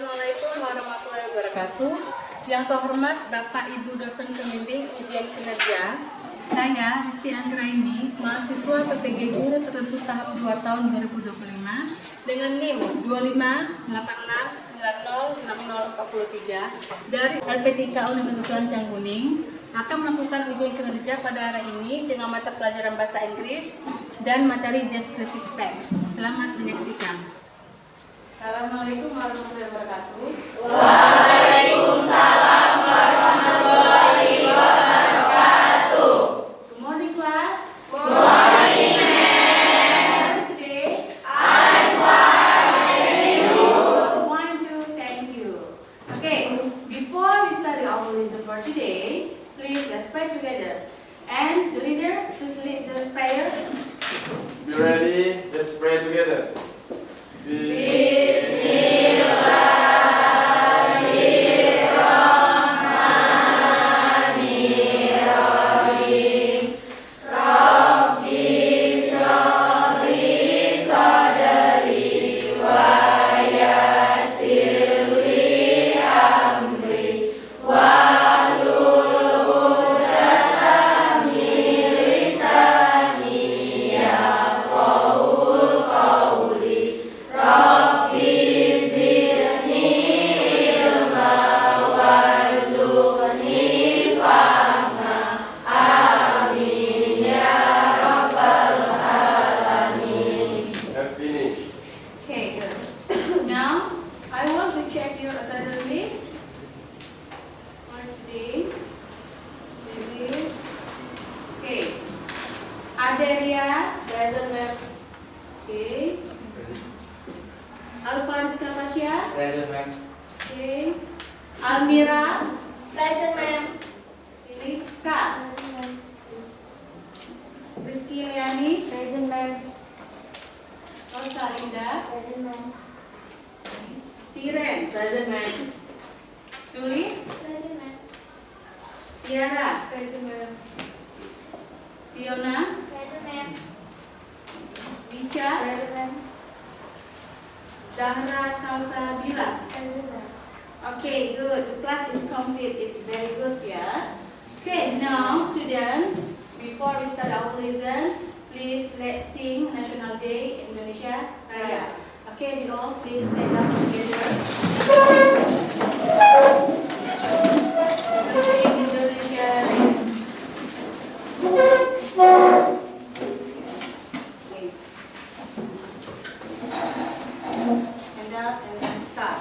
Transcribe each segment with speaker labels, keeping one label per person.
Speaker 1: Assalamualaikum warahmatullahi wabarakatuh. Yang terhormat Bapak Ibu dosen pembimbing ujian kinerja, saya Risti Anggraini, mahasiswa PPG Guru Tertentu tahap 2 tahun 2025 dengan NIM 2586906043 dari LPTK Universitas Lancang Kuning akan melakukan ujian kinerja pada hari ini dengan mata pelajaran bahasa Inggris dan materi descriptive text. Selamat menyaksikan. Assalamualaikum warahmatullahi wabarakatuh.
Speaker 2: Waalaikumsalam warahmatullahi wabarakatuh.
Speaker 1: Good morning, class.
Speaker 2: Good morning, ma'am.
Speaker 1: Today,
Speaker 2: I'm fine. And you?
Speaker 1: Thank you. Okay, before we start our lesson for today, please let's pray together. And the leader, please lead the prayer.
Speaker 3: Be ready, let's pray together.
Speaker 1: Okay, good. Now, I want to check your attendance list for today. This is, okay, Aderia,
Speaker 2: Present, ma'am.
Speaker 1: okay, Alphonse Kapasya,
Speaker 3: Present, ma'am.
Speaker 1: okay, Almira,
Speaker 2: Present, ma'am.
Speaker 1: Iliska, Rizky Liani,
Speaker 2: Present, ma'am.
Speaker 1: Rosalinda,
Speaker 2: Present, ma'am.
Speaker 1: Siren,
Speaker 2: Present, ma'am.
Speaker 1: Sulis,
Speaker 2: Present, ma'am.
Speaker 1: Tiara,
Speaker 2: Present, ma'am.
Speaker 1: Fiona,
Speaker 2: Present, ma'am.
Speaker 1: Licha,
Speaker 2: Present, ma'am.
Speaker 1: Zahra Salsabila.
Speaker 2: Present, ma'am.
Speaker 1: Okay, good. The class is complete. It's very good, yeah. Okay, now students, before we start our lesson, please let's sing National Day Indonesia Raya. Okay, we all please stand up together. Let's sing Indonesia Raya. Okay. Stand up and then start.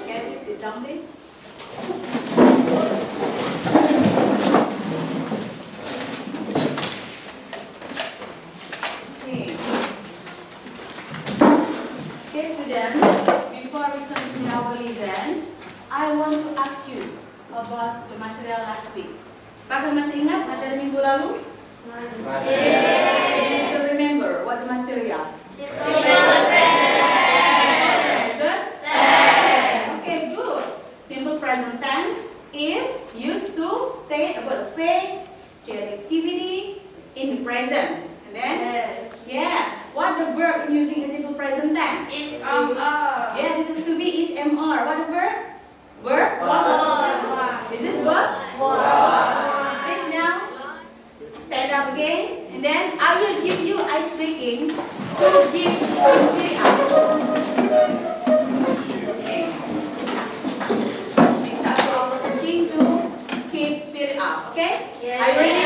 Speaker 1: Can we sit down, please? Okay. Okay, students, before we continue our lesson, I want to ask you about the material last week. Apakah masih ingat materi minggu lalu? Do you remember what the material? Present? Okay, good. Simple present tense is used to state about a fact, activity in the present. And then, yeah, what the verb in using a simple present tense?
Speaker 2: Is
Speaker 1: Yeah, this is to be is MR. What the verb? Verb? What? Is this verb? Please now stand up again, and then I will give you ice breaking to give spirit up. Okay. We start our working to keep spirit up. Okay?
Speaker 2: Yes.
Speaker 1: Are you ready?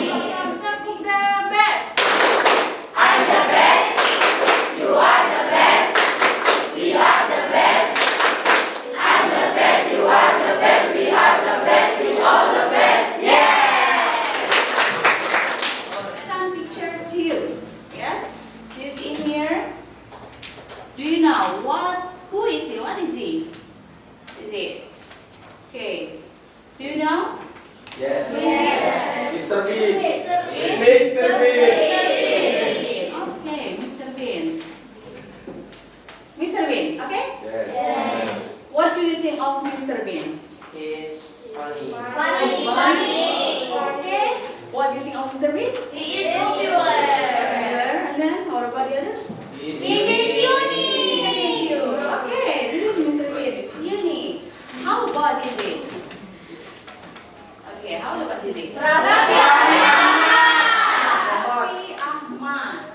Speaker 1: Come on, pick the best.
Speaker 2: I'm the best. You are the best. We are the best. I'm the best. You are the best. We are the best. We all the best. Yeah.
Speaker 1: Some picture to you. Yes? You see here? Do you know who is he? What is he? Is it? Okay. Do you know?
Speaker 3: Yes.
Speaker 1: Who is he?
Speaker 3: Mr. Bean.
Speaker 1: Yes.
Speaker 3: Mr. Bean.
Speaker 1: Okay, Mr. Bean. Mr. Bean, okay?
Speaker 3: Yes.
Speaker 1: What do you think of Mr. Bean?
Speaker 4: Is funny.
Speaker 2: Funny.
Speaker 1: Okay. What do you think of Mr. Bean?
Speaker 2: He is popular.
Speaker 1: And then, what about the others?
Speaker 4: Is
Speaker 1: Unique. Okay, this is Mr. Bean. It's unique. How about this? Okay, how about this?
Speaker 2: Raffi
Speaker 1: Ahmad.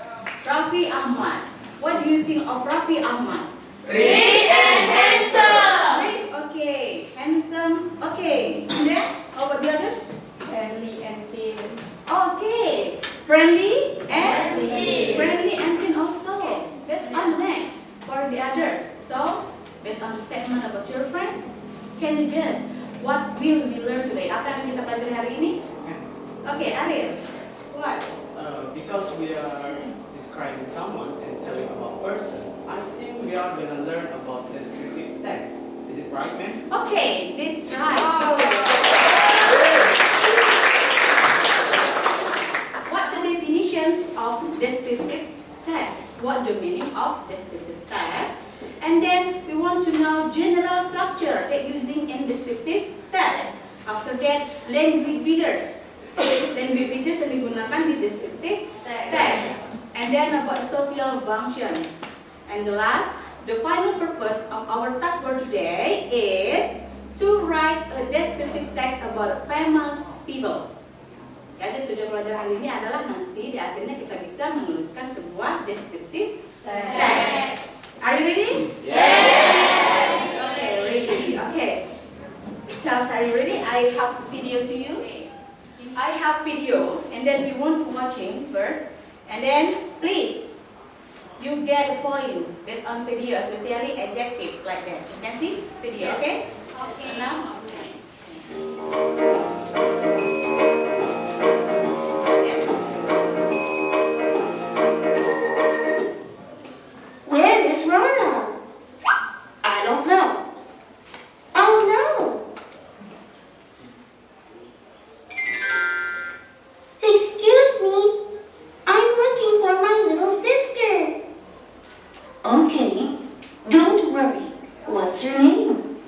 Speaker 1: Raffi Ahmad. What do you think of Raffi Ahmad?
Speaker 2: Rich and handsome.
Speaker 1: Rich, okay. Handsome, okay. And then, how about the others?
Speaker 2: Friendly and thin.
Speaker 1: Okay. Friendly and
Speaker 2: Friendly.
Speaker 1: friendly and thin also. Based on next for the others. So, based on the statement about your friend, can you guess what will we learn today? Apa yang kita pelajari hari ini? Okay, Ariel. What?
Speaker 4: Because we are describing someone and telling about person, I think we are gonna learn about descriptive text. Is it right, man?
Speaker 1: Okay, that's right. What the definitions of descriptive text? What the meaning of descriptive text? And then we want to know general structure that using in descriptive text. After that, language feeders. Language feeders yang digunakan di descriptive text. And then about social function. And the last, the final purpose of our task for today is to write a descriptive text about famous people. Jadi tujuan pelajaran hari ini adalah nanti di akhirnya kita bisa menuliskan sebuah descriptive text. Are you ready?
Speaker 2: Yes.
Speaker 1: Okay, ready. Okay. Class, are you ready? I have video to you. I have video, and then we want to watching first, and then please, you get a point based on video, especially adjective like that. You can see video, okay? Okay. Now.
Speaker 2: Where is Rona? I don't know. Oh no. Excuse me. I'm looking for my little sister.
Speaker 5: Okay, don't worry. What's her name?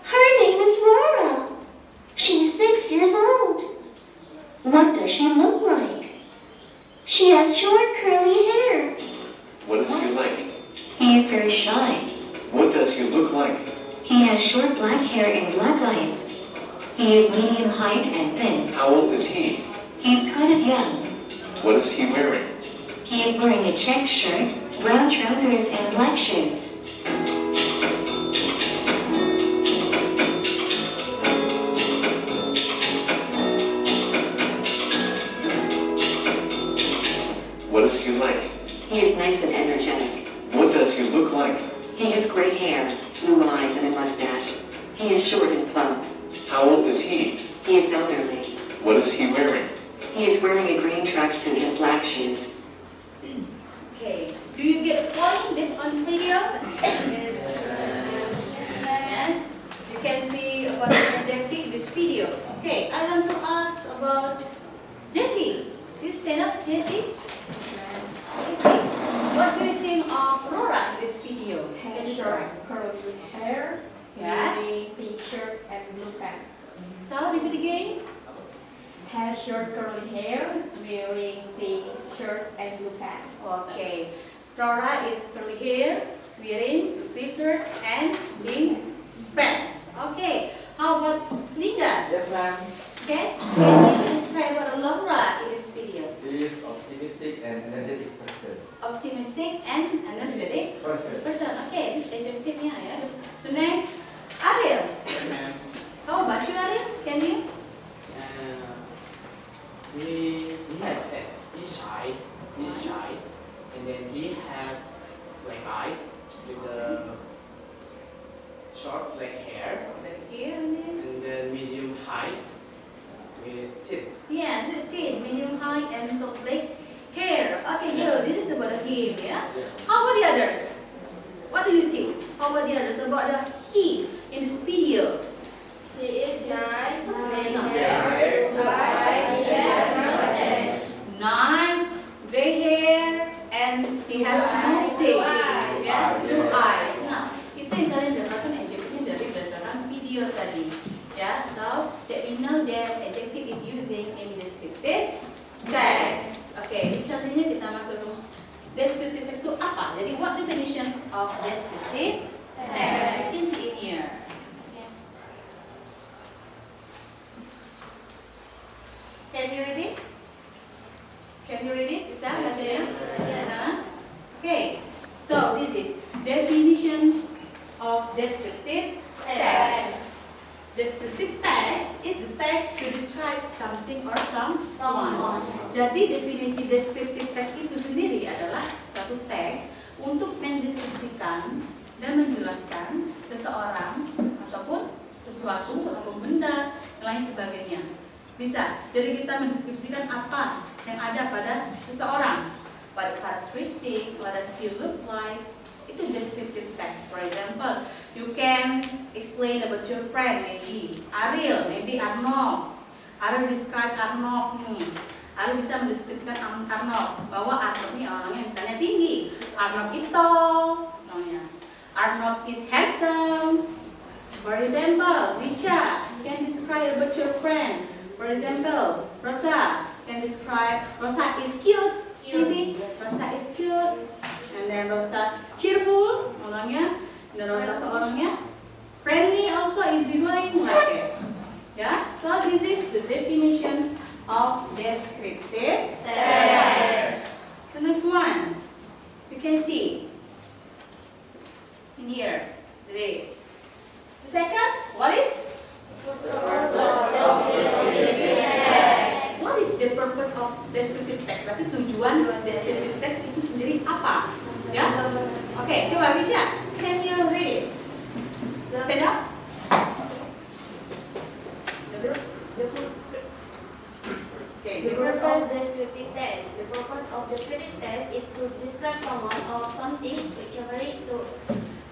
Speaker 2: Her name is Rora.
Speaker 5: She's 6 years old. What does she look like?
Speaker 2: She has short curly hair.
Speaker 6: What is he like?
Speaker 5: He is very shy.
Speaker 6: What does he look like?
Speaker 5: He has short black hair and black eyes. He is medium height and thin.
Speaker 6: How old is he?
Speaker 5: He's kind of young.
Speaker 6: What is he wearing?
Speaker 5: He is wearing a check shirt, brown trousers, and black shoes.
Speaker 6: What is he like?
Speaker 5: He is nice and energetic.
Speaker 6: What does he look like?
Speaker 5: He has gray hair, blue eyes, and a mustache. He is short and plump.
Speaker 6: How old is he?
Speaker 5: He is elderly.
Speaker 6: What is he wearing?
Speaker 5: He is wearing a green tracksuit and black shoes.
Speaker 1: Okay. Do you get a point based on video? Yes. You can see about the adjective this video. Okay. I want to ask about Jessie. You stand up, Jessie. Jessie, what do you think of Rora in this video? Can you describe?
Speaker 7: Curly hair,
Speaker 1: Yeah.
Speaker 7: wearing t-shirt and blue pants.
Speaker 1: So, repeat again.
Speaker 7: Has short curly hair, wearing pink shirt and blue pants.
Speaker 1: Okay. Rora is curly hair, wearing t-shirt and pink pants. Okay. How about Linda?
Speaker 3: Yes, ma'am.
Speaker 1: Okay. Can you describe what Laura in this video?
Speaker 3: He is optimistic and energetic person.
Speaker 1: Optimistic and energetic
Speaker 3: Person.
Speaker 1: person. Okay, this adjective-nya ya. The next, Ariel.
Speaker 4: And
Speaker 1: How about you, Ariel? Can you?
Speaker 4: he has he's shy, and then he has black eyes with the short black hair,
Speaker 1: Back here and then.
Speaker 4: and then medium height with teeth.
Speaker 1: Yeah, the chin, medium height and so black hair. Okay, good. This is about him, yeah. How about the others? What do you think? How about the others? About the he in this video?
Speaker 2: He is nice.
Speaker 1: Nice, gray hair, and he has mustache. Yes, blue eyes. Nah, itu yang kalian dapatkan adjective dari berdasarkan video tadi. Ya, so that we know that adjective is using in descriptive text. Okay, nantinya kita masuk ke descriptive text itu apa? Jadi what definitions of descriptive text? You can see in here. Can you read this? Can you read this? Is that what it is? Okay, so this is definitions of descriptive text. Descriptive text is the text to describe something or someone. Jadi definisi descriptive text itu sendiri adalah suatu teks untuk mendeskripsikan dan menjelaskan seseorang ataupun sesuatu ataupun benda dan lain sebagainya. Bisa, jadi kita mendeskripsikan apa yang ada pada seseorang, pada karakteristik, what does he look like, itu descriptive text. For example, you can explain about your friend, maybe Ariel, maybe Arnold. Ariel describe Arnold nih. Ariel bisa mendeskripsikan Arnold bahwa Arnold ini orangnya misalnya tinggi, Arnold is tall, misalnya Arnold is handsome. For example, Wicha can describe about your friend. For example, Rosa can describe Rosa is cute, maybe Rosa is cute, and then Rosa cheerful orangnya, dan Rosa tuh orangnya friendly, also easygoing like it. Yeah, so this is the definitions of descriptive text. The next one, you can see in here this. The second, what is? What is the purpose of descriptive text? Berarti tujuan descriptive text itu sendiri apa? Ya? Oke, coba Wicha. Can you read it? Stand up. Okay,
Speaker 7: The purpose of descriptive text. The purpose of descriptive text is to describe someone or something specifically to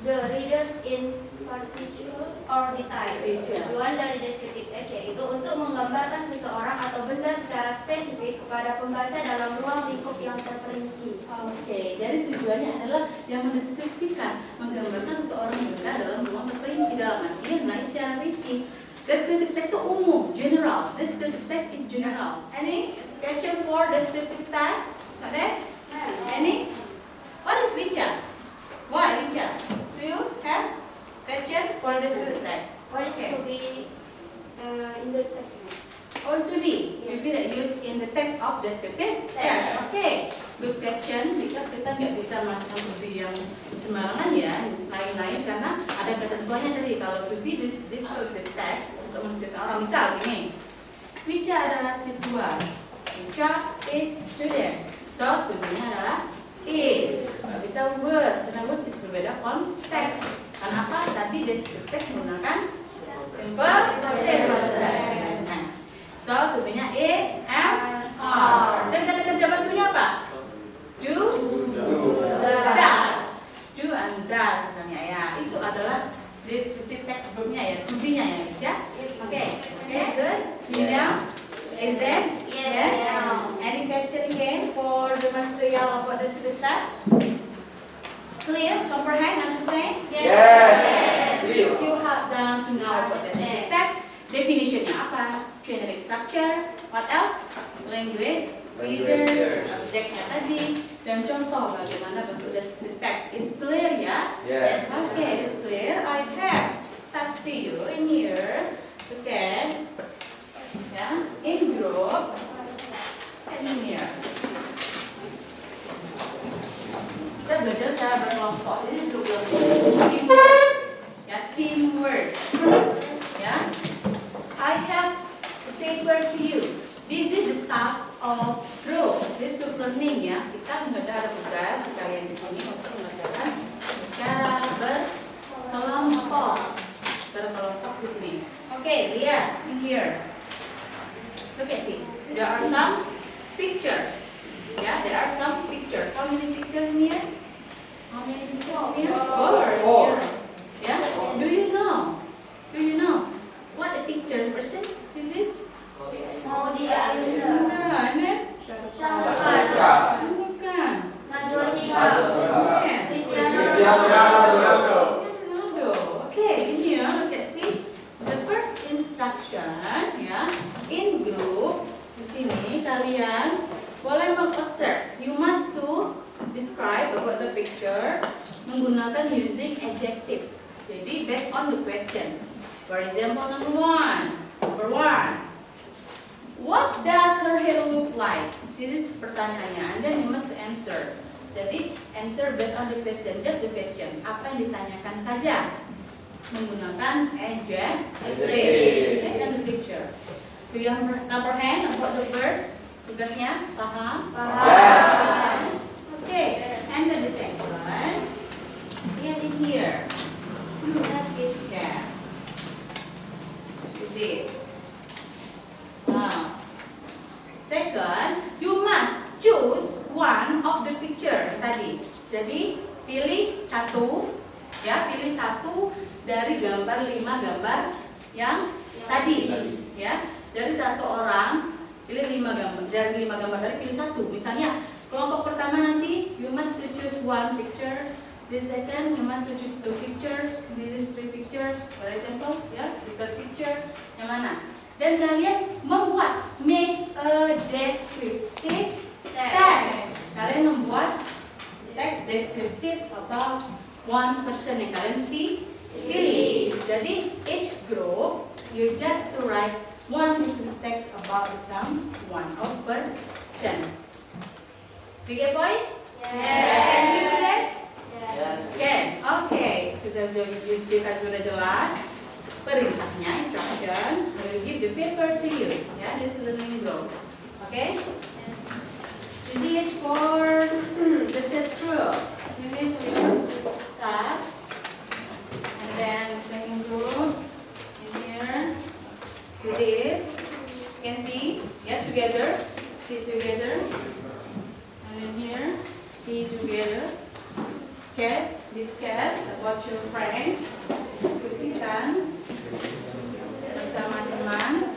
Speaker 7: the readers in particular or detail. Tujuan dari descriptive text yaitu untuk menggambarkan seseorang atau benda secara spesifik kepada pembaca dalam ruang lingkup yang terperinci.
Speaker 1: Oke, jadi tujuannya adalah yang mendeskripsikan, menggambarkan seseorang benda dalam ruang terperinci, dalam arti yang lain secara rinci. Descriptive text itu umum, general. Descriptive text is general. Any question for descriptive text? Ada? Any? What is Wicha? Why Wicha? Do you have question for descriptive text?
Speaker 7: What is to be in the text?
Speaker 1: Or to be that used in the text of descriptive text. Okay, good question, because kita nggak bisa masukkan to be yang sembarangan ya, lain-lain karena ada ketentuannya tadi. Kalau to be this descriptive text untuk mendeskripsikan orang, misal gini, Wicha adalah siswa, Wicha is student, so to be-nya adalah is. Nggak bisa was, karena was is berbeda konteks. Karena apa? Tadi descriptive text menggunakan simple text. Nah, so to be-nya is, am, are. Dan kata kerja bantunya apa? Do, does. Do and does misalnya ya. Itu adalah descriptive text verb-nya ya, to be-nya ya, Wicha. Okay, good. Linda, is that? Yes. Any question again for the material about descriptive text? Clear? Comprehend? Understand?
Speaker 3: Yes.
Speaker 1: You have done to know about descriptive text. Definition-nya apa? Generic structure. What else? Language, readers, object-nya tadi, dan contoh bagaimana bentuk descriptive text. It's clear ya?
Speaker 3: Yes.
Speaker 1: Okay, it's clear. I have text to you in here. You can, in group, and in here. belajar secara berkelompok. This is group learning. Teamwork. Ya, teamwork. Ya. I have a paper to you. This is the task of group. This group learning ya. Kita mengajar tugas kalian di sini untuk mengajarkan cara berkelompok. Berkelompok di sini. Okay, lihat in here. Look at see. There are some pictures. Yeah, there are some pictures. How many pictures in here? How many pictures in here? Four. Yeah. Do you know? Do you know what the picture person this is?
Speaker 7: Maudia Ayunda,
Speaker 1: Nah, and then?
Speaker 7: Syafaqat,
Speaker 1: Bukan.
Speaker 7: Najwa Shihab,
Speaker 1: Yeah.
Speaker 7: Cristiano
Speaker 1: Ronaldo. Okay, in here, look at see. The first instruction, ya, in group. Di sini kalian boleh mengobserve. You must to describe about the picture menggunakan using adjective. Jadi based on the question. For example, number one. What does her hair look like? This is pertanyaannya, and then you must answer. Jadi answer based on the question, just the question. Apa yang ditanyakan saja menggunakan adjective based on the picture. Do you comprehend about the verse? Tugasnya paham?
Speaker 7: Paham.
Speaker 1: Okay, and then the second one. Get in here. That is there. This. Wow. Second, you must choose one of the picture tadi. Jadi pilih satu, ya, pilih satu dari gambar 5 gambar yang tadi, ya. Dari satu orang pilih 5 gambar. Dari 5 gambar tadi pilih satu. Misalnya kelompok pertama nanti you must choose one picture. The second you must choose 2 pictures. This is 3 pictures. For example, ya, the third picture yang mana? Dan kalian membuat make a descriptive text. Kalian membuat teks deskriptif about one person yang kalian pilih. Jadi each group you just to write one text about one of person. Do you get point? Can you do that? Can. Okay. Sudah jelas. Perintahnya, instruction, I will give the paper to you. Ya, this learning group. Okay? This is for the third group. This is your task. And then the second group in here. This is, you can see, yeah, together. See together. And in here, see together. Okay, discuss about your friend. Diskusikan bersama teman.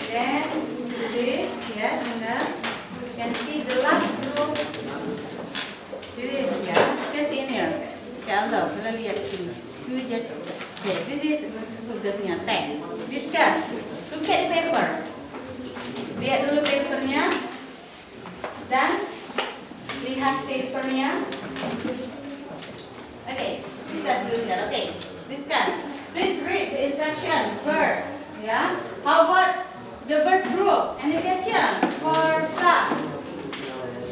Speaker 1: Then this, ya, you can see the last group. This, ya, can see in here. Kalau kalian lihat sini, you just, okay, this is tugasnya test. Discuss. Look at the paper. Lihat dulu papernya dan lihat papernya. Okay, discuss dulu kan? Okay, discuss. Please read the instruction first. Yeah. How about the first group? Any question for class?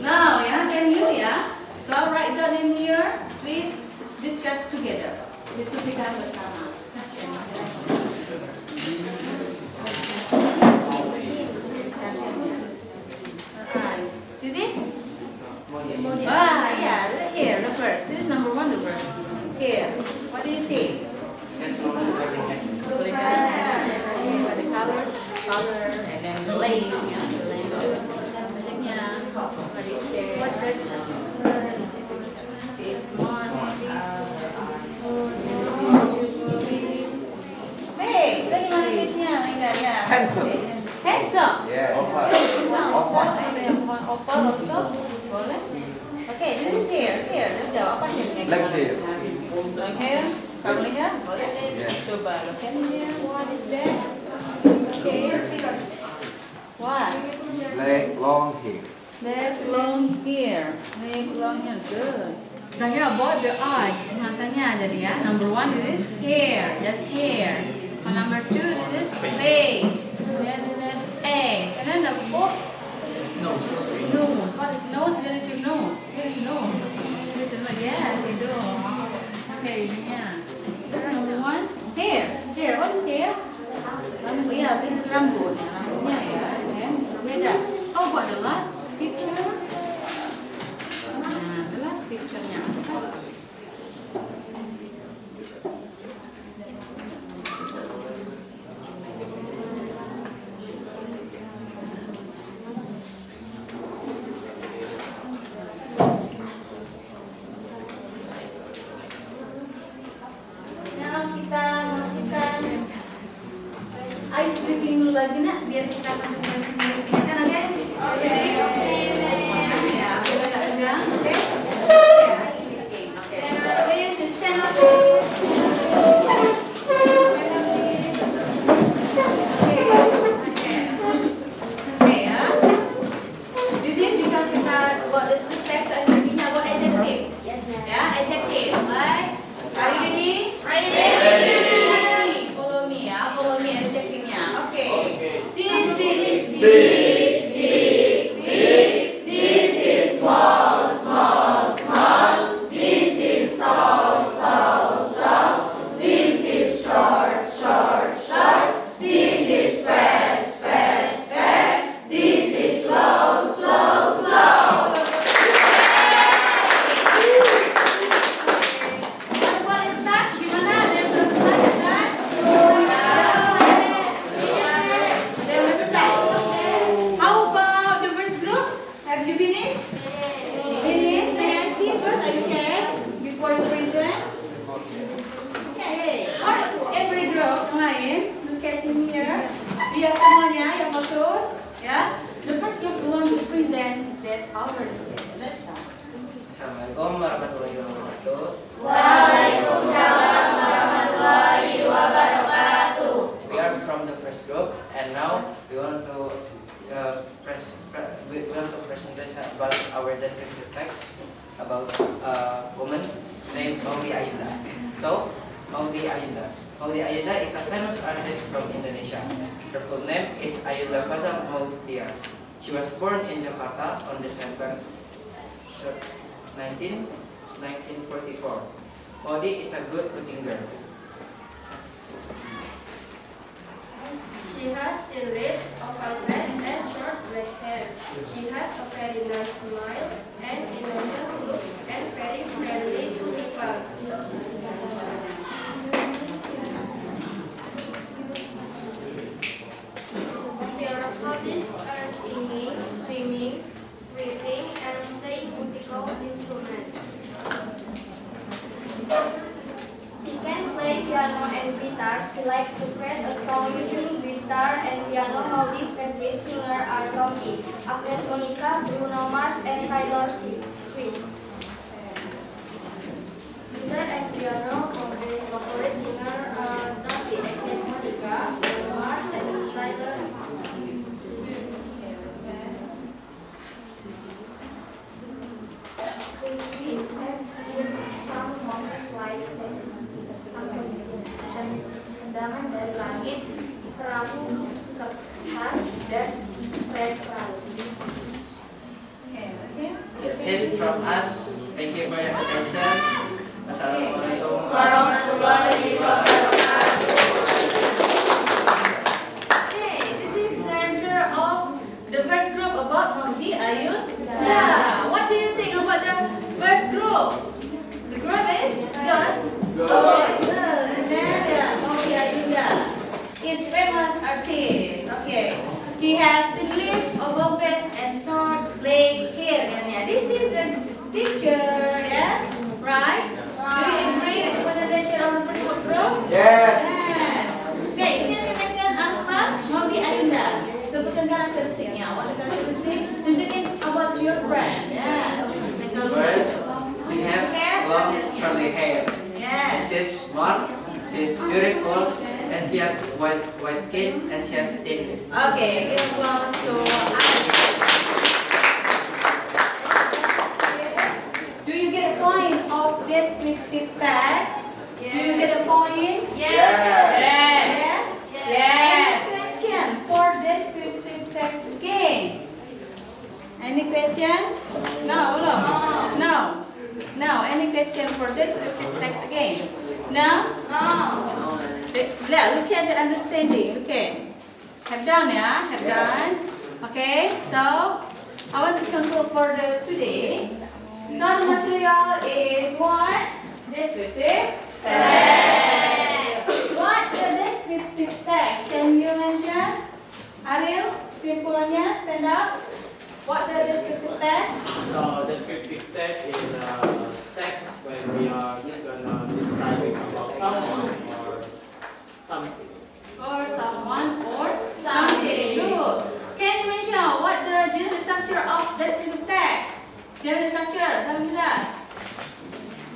Speaker 1: No, yeah. Can you, yeah? So write down in here. Please discuss together. Diskusikan bersama. This is? Yeah, here, the first. This is number one, the first. Here, what do you think? The color, and then the lane, yeah, the lane. Banyaknya, what is there? What does is smart, Hey, so gimana face-nya? Enggak, ya.
Speaker 3: Handsome.
Speaker 1: Handsome.
Speaker 3: Yeah.
Speaker 1: Ada yang oval also, boleh. Okay, this is here. Dia jawab apa nih?
Speaker 3: Like here.
Speaker 1: Like here? Kamu lihat? Boleh.
Speaker 3: Yeah.
Speaker 1: Coba look in here. What is that? Okay. What?
Speaker 3: Leg long here.
Speaker 1: Leg long here. Leg long here. Good. Tanya about the eyes. Matanya jadi ya. Number one is hair. Just hair. And number two is face. And then eggs. And then the fourth. Nose. What is nose? Where is your nose? Where is your nose? Okay, yeah. Number one. Here. What is here? Rambut, ya, itu rambutnya ya. Dan beda. Oh, buat the last picture. Nah, the last picture-nya. Ice breaking dulu lagi nak, biar kita masing-masing kan oke? Ya, agak tegang, oke? Ya, ice breaking, oke. Please stand up, please. Oke ya. This is because kita buat descriptive text ice breaking-nya buat adjective. Ya, adjective. Baik. Are you ready? Ready. Follow me ya, follow me adjective-nya. Oke. This is big.
Speaker 2: This is small. This is tall. This is short. This is fast. This is slow.
Speaker 1: Kualitas gimana? Ada yang belum selesai? Ada yang belum selesai? How about the first group? Have you finished? Finished? May I see first? I check before you present. Okay. Alright, every group lain, look at in here. Lihat semuanya yang bagus, ya. The first group want to present that our Let's start.
Speaker 8: Assalamualaikum warahmatullahi wabarakatuh.
Speaker 2: Waalaikumsalam warahmatullahi wabarakatuh.
Speaker 8: We are from the first group, and now we want to present about our descriptive text about a woman named Maudy Ayunda. So, Maudy Ayunda is a famous artist from Indonesia. Her full name is Ayunda Faza Maudia. She was born in Jakarta on December 1944. Maudy is a good-looking girl.
Speaker 7: She has thin lips, oval face, and short black hair. She has a very nice smile and innocent look, and very friendly to people. Her hobbies are singing, swimming, reading, and playing musical instruments. She can play piano and guitar. She likes to create a song using guitar and piano. Maudy's favorite singer are Tommy, Agnes Monica, Bruno Mars, and Taylor Swift. Guitar and piano. Maudy's favorite singer are Tommy, Agnes Monica, Bruno Mars, and Taylor Swift. We see some moments like tendangan dari langit, perahu kertas, dan perahu.
Speaker 8: That's it from us. Thank you for your attention. Assalamualaikum
Speaker 2: Warahmatullahi wabarakatuh.
Speaker 1: Okay, this is the answer of the first group about Maudy Ayunda. What do you think about the first group? The group is good. And then Maudy Ayunda is famous artist. Okay, he has the lips, oval face, and short black hair. And this is a picture. Yes, right? Do you agree with the presentation of the first group?
Speaker 3: Yes.
Speaker 1: Okay, you can mention apa Maudy Ayunda. Sebutkan karakteristiknya. Awak ada karakteristik. Tunjukin about your brand. Ya.
Speaker 8: First, she has long curly hair.
Speaker 1: Yes.
Speaker 8: She's smart, she's beautiful, and she has white skin, and she has thin lips.
Speaker 1: Okay, give applause to Do you get a point of descriptive text? Do you get a point? Yes. Any question for descriptive text again? Any question? No. Any question? question for descriptive text again? No? Look at the understanding. Okay. Have done, yeah? Have done. Okay, so I want to conclude for today. So the material is what? Descriptive text. What the descriptive text? Can you mention? Ariel, simpulannya, stand up. What the descriptive text?
Speaker 4: So descriptive text is text when we are gonna describing about someone or something.
Speaker 1: Or someone or something. Good. Can you mention what the general structure of descriptive text? General structure, kamu bisa?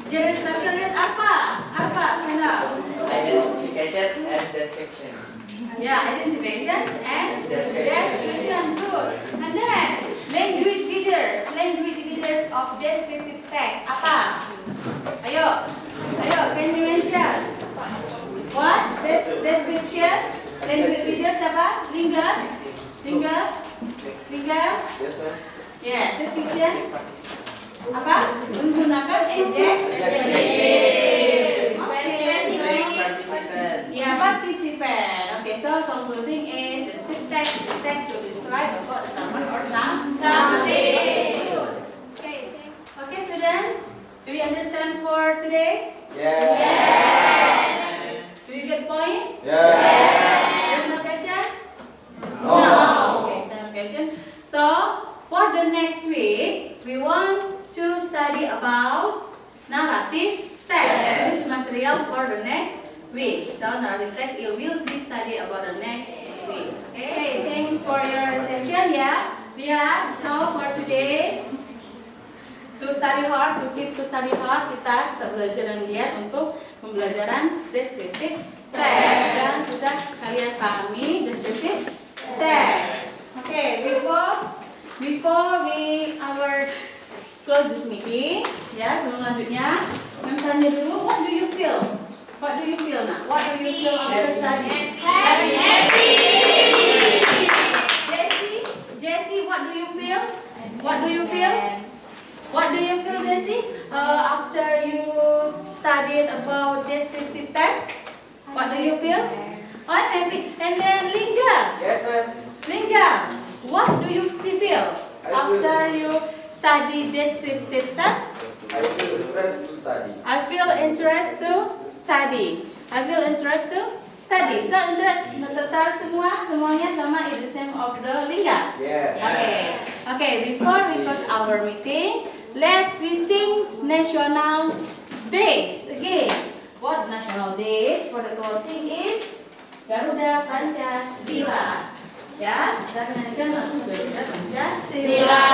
Speaker 1: General structure is apa? Apa? Stand up.
Speaker 8: Identification and description.
Speaker 1: Yeah, identification and description. Good. And then language leaders of descriptive text. Apa? Ayo, can you mention? What? Description. Language leaders apa? Lingga.
Speaker 3: Yes, ma'am.
Speaker 1: Yes, description. Apa? Menggunakan ejek.
Speaker 8: Participant.
Speaker 1: Yeah, participant. Okay, so concluding is the text to describe about someone or something. Good. Okay, students. Do you understand for today?
Speaker 3: Yeah.
Speaker 1: Do you get point?
Speaker 3: Yeah.
Speaker 1: There's no question?
Speaker 3: No.
Speaker 1: Okay, no question. So for the next week, we want to study about narrative text. This is material for the next week. So narrative text it will be studied about the next week. Okay, thanks for your attention. Yeah. So for today, to study hard, kita belajar dan lihat untuk pembelajaran descriptive text dan sudah kalian pahami descriptive text. Okay, before we close this meeting, ya sebelum lanjutnya, yang tanya dulu, what do you feel now? What do you feel after studying?
Speaker 2: Happy.
Speaker 1: Jessie, what do you feel? What do you feel, Jessie? After you studied about descriptive text, what do you feel? Oh, I'm happy. And then Lingga,
Speaker 3: Yes, ma'am.
Speaker 1: what do you feel after you study descriptive text?
Speaker 3: I feel interest to study.
Speaker 1: I feel interest to study. So interest tertarik semuanya sama is the same of the Lingga.
Speaker 3: Yes.
Speaker 1: Okay. Before we close our meeting, let's we sing national days again. What national days for the closing is Garuda Pancasila. Ya, dan menyanyikan lagu Garuda Pancasila.